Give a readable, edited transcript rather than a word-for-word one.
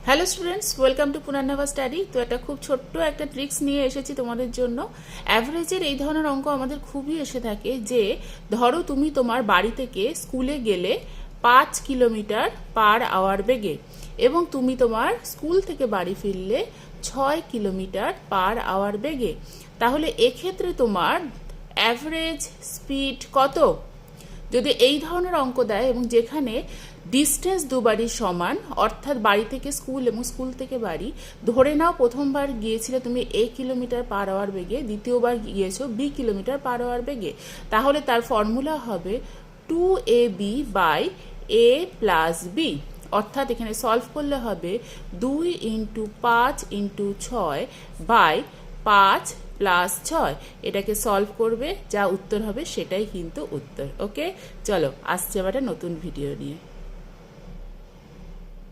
Hello students, welcome to Punarnava study. তো একটা খুব ছোট্ট একটা ট্রিক্স নিয়ে এসেছি তোমাদের জন্য। অ্যাভারেজের এই ধরনের অঙ্ক আমাদের খুবই এসে থাকে যে ধরো তুমি তোমার বাড়ি থেকে স্কুলে গেলে 5 কিলোমিটার পার আওয়ার বেগে এবং তুমি তোমার স্কুল থেকে বাড়ি ফিরলে 6 কিলোমিটার পার আওয়ার বেগে, তাহলে এক্ষেত্রে তোমার অ্যাভারেজ স্পিড কত? যদি এই ধরনের অঙ্ক দেয় এবং যেখানে ডিস্টেন্স দুবারই সমান, অর্থাৎ বাড়ি থেকে স্কুল এবং স্কুল থেকে বাড়ি, ধরে নাও প্রথমবার গিয়েছিলে তুমি কিলোমিটার পার আওয়ার বেগে, দ্বিতীয়বার গিয়েছো কিলোমিটার পার আওয়ার বেগে, তাহলে তার ফর্মুলা হবে 2ab/a+b। অর্থাৎ এখানে সলভ করলে হবে 2×5×6/5+6। এটাকে সলভ করবে, যা উত্তর হবে সেটাই কিন্তু উত্তর। ওকে, চলো আসছে আবার নতুন ভিডিও নিয়ে।